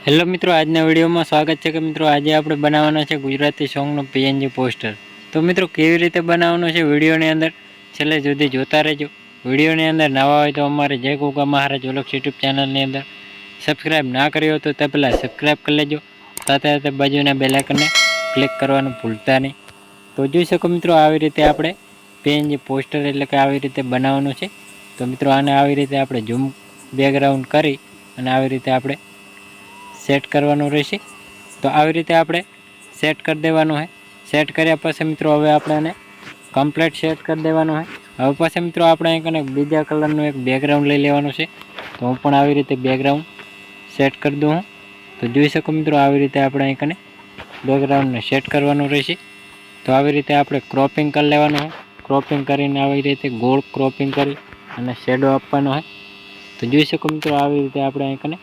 Hello મિત્રો, આજના વિડીયોમાં સ્વાગત છે કે મિત્રો આજે આપણે બનાવવાના છે ગુજરાતી સોંગનો પીએનજી પોસ્ટર। તો મિત્રો કેવી રીતે બનાવવાનો છે વિડીયોની અંદર છેલ્લે સુધી જોતા રહેજો। વિડીયોની અંદર નવા હોય તો અમારે જય ગોગા મહારાજ વ્લોગ્સ યુટ્યુબ ચેનલની અંદર સબસ્ક્રાઈબ ના કર્યો તો તે પહેલાં સબસ્ક્રાઈબ કરી લેજો, સાથે સાથે બાજુના બેલ આઇકનને ક્લિક કરવાનું ભૂલતા નહીં। તો જોઈ શકો મિત્રો, આવી રીતે આપણે પીએનજી પોસ્ટર એટલે કે આવી રીતે બનાવવાનું છે। તો મિત્રો આને આવી રીતે આપણે ઝૂમ બેકગ્રાઉન્ડ કરી અને આવી રીતે આપણે સેટ કરવાનું રહેશે। તો આવી રીતે આપણે સેટ કરી દેવાનું છે। સેટ કર્યા પછી મિત્રો હવે આપણે આને કમ્પ્લીટ સેટ કરી દેવાનું છે। હવે પછી મિત્રો આપણે અહીં બીજા કલરનું એક બેકગ્રાઉન્ડ લઈ લેવાનું છે। તો હું પણ આવી રીતે બેકગ્રાઉન્ડ સેટ કરી દઉં હું। તો જોઈ શકો મિત્રો, આવી રીતે આપણે અહીં બેકગ્રાઉન્ડને સેટ કરવાનું રહેશે। તો આવી રીતે આપણે ક્રોપિંગ કરી લેવાનું છે। ક્રોપિંગ કરીને આવી રીતે ગોળ ક્રોપિંગ કરી અને શેડો આપવાનો છે। તો જોઈ શકો મિત્રો, આવી રીતે આપણે અહીં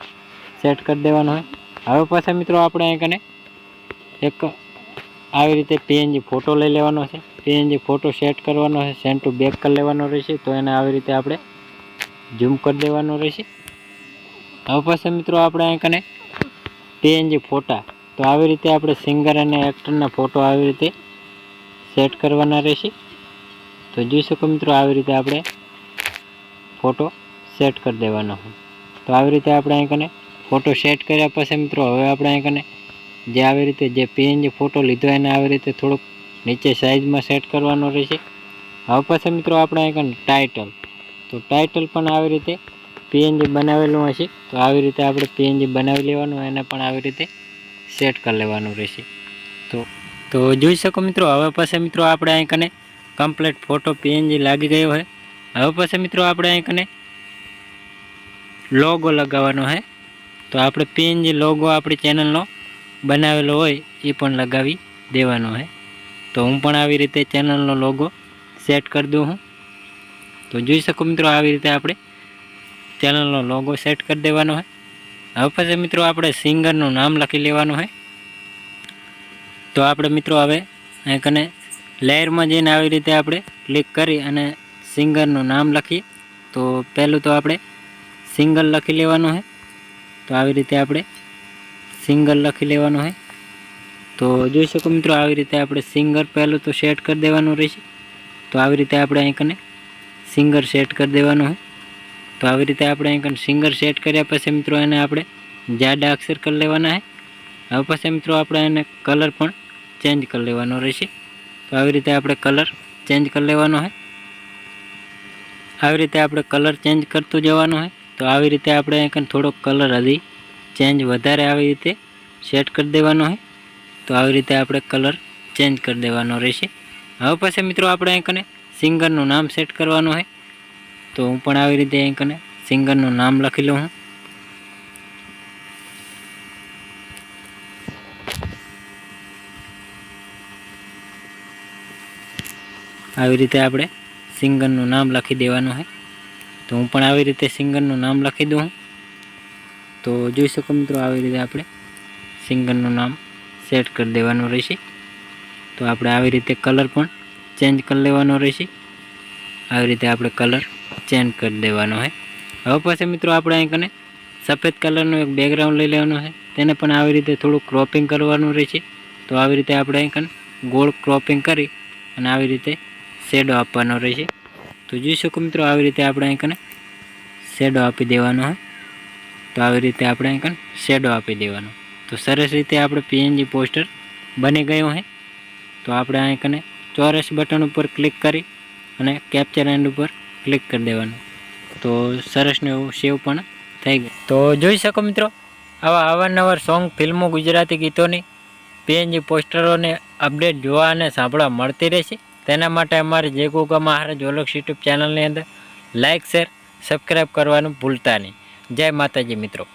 સેટ કરી દેવાનું હોય। હવે પાછા મિત્રો આપણે અહીં એક આવી રીતે પીએનજી ફોટો લઈ લેવાનો છે। પીએનજી ફોટો સેટ કરવાનો છે, સેન્ડ ટુ બેક કરી લેવાનો રહેશે। તો એને આવી રીતે આપણે ઝૂમ કરી દેવાનો રહેશે। હવે પાછા મિત્રો આપણે અહીં પીએનજી ફોટા, તો આવી રીતે આપણે સિંગર અને એક્ટરના ફોટો આવી રીતે સેટ કરવાના રહેશે। તો જોઈ શકો મિત્રો, આવી રીતે આપણે ફોટો સેટ કરી દેવાનો હોય। તો આવી રીતે આપણે અહીં ફોટો સેટ કર્યા પછી મિત્રો હવે આપણે અહીં જે આવી રીતે જે પીએનજી ફોટો લીધો એને આવી રીતે થોડુંક નીચે સાઇઝમાં સેટ કરવાનો રહેશે। હવે પછી મિત્રો આપણે અહીં ટાઇટલ, તો ટાઇટલ પણ આવી રીતે પીએનજી બનાવેલું હશે। તો આવી રીતે આપણે પીએનજી બનાવી લેવાનું, એને પણ આવી રીતે સેટ કરી લેવાનું રહેશે। તો જોઈ શકો મિત્રો, હવે પછી મિત્રો આપણે અહીં કમ્પ્લીટ ફોટો પીએનજી લાગી ગયો છે। હવે પછી મિત્રો આપણે અહીં લોગો લગાવવાનો છે। તો આપણે પીએનજી લોગો આપણી ચેનલનો બનાવેલો હોય એ પણ લગાવી દેવાનો છે। તો હું પણ આવી રીતે ચેનલનો લોગો સેટ કરી દઉં હું। તો જોઈ શકો મિત્રો, આવી રીતે આપણે ચેનલનો લોગો સેટ કરી દેવાનો છે। હવે પછી મિત્રો આપણે સિંગરનું નામ લખી લેવાનું છે। તો આપણે મિત્રો હવે અહીં લેયરમાં જઈને આવી રીતે આપણે ક્લિક કરી અને સિંગરનું નામ લખીએ। તો પહેલું તો આપણે સિંગર લખી લેવાનું છે। તો આવી રીતે આપણે સિંગર લખી લેવાનું છે। તો જોઈ શકો મિત્રો, આવી રીતે આપણે સિંગર પહેલું તો સેટ કરી દેવાનું રહેશે। તો આવી રીતે આપણે અહીં સિંગર સેટ કરી દેવાનું છે। તો આવી રીતે આપણે અહીં સિંગર સેટ કર્યા પછી મિત્રો એને આપણે જાડા અક્ષર કરી લેવાના છે। હવે પછી મિત્રો આપણે એને કલર પણ ચેન્જ કરી લેવાનો રહેશે। તો આવી રીતે આપણે કલર ચેન્જ કરી લેવાનો છે। આવી રીતે આપણે કલર ચેન્જ કરતું જવાનું છે। તો આવી રીતે આપણે અહીં થોડોક કલર હજી ચેન્જ વધારે આવી રીતે સેટ કરી દેવાનો છે। તો આવી રીતે આપણે કલર ચેન્જ કરી દેવાનો રહેશે। હવે પછી મિત્રો આપણે અહીં સિંગરનું નામ સેટ કરવાનું છે। તો હું પણ આવી રીતે અહીં સિંગરનું નામ લખી લઉં હું। આવી રીતે આપણે સિંગરનું નામ લખી દેવાનું છે। તો હું પણ આવી રીતે સિંગરનું નામ લખી દઉં હું। તો જોઈ શકો મિત્રો, આવી રીતે આપણે સિંગરનું નામ સેટ કરી દેવાનું રહેશે। તો આપણે આવી રીતે કલર પણ ચેન્જ કરી લેવાનો રહેશે। આવી રીતે આપણે કલર ચેન્જ કરી દેવાનો છે। હવે પછી મિત્રો આપણે અહીં સફેદ કલરનું એક બેકગ્રાઉન્ડ લઈ લેવાનું છે। તેને પણ આવી રીતે થોડું ક્રોપિંગ કરવાનું રહેશે। તો આવી રીતે આપણે અહીં ગોળ ક્રોપિંગ કરી અને આવી રીતે શેડો આપવાનો રહેશે। તો જોઈ શકો મિત્રો, આવી રીતે આપણે અહીં શેડો આપી દેવાનો છે। તો આવી રીતે આપણે અહીં શેડો આપી દેવાનો। તો સરસ રીતે આપણે પીએનજી પોસ્ટર બની ગયું છે। તો આપણે અહીં ચોરસ બટન ઉપર ક્લિક કરી અને કેપ્ચર એન્ડ ઉપર ક્લિક કરી દેવાનું। તો સરસનું એવું સેવ પણ થઈ ગયું। તો જોઈ શકો મિત્રો, આવા અવારનવાર સોંગ, ફિલ્મો, ગુજરાતી ગીતોની પીએનજી પોસ્ટરોને અપડેટ જોવા અને સાંભળવા મળતી રહેશે। તેના માટે અમારે જય ગોગા મહારાજ વ્લોગ્સ યુટ્યુબ ચેનલની અંદર લાઇક, શેર, સબસ્ક્રાઈબ કરવાનું ભૂલતા નહીં। જય માતાજી મિત્રો।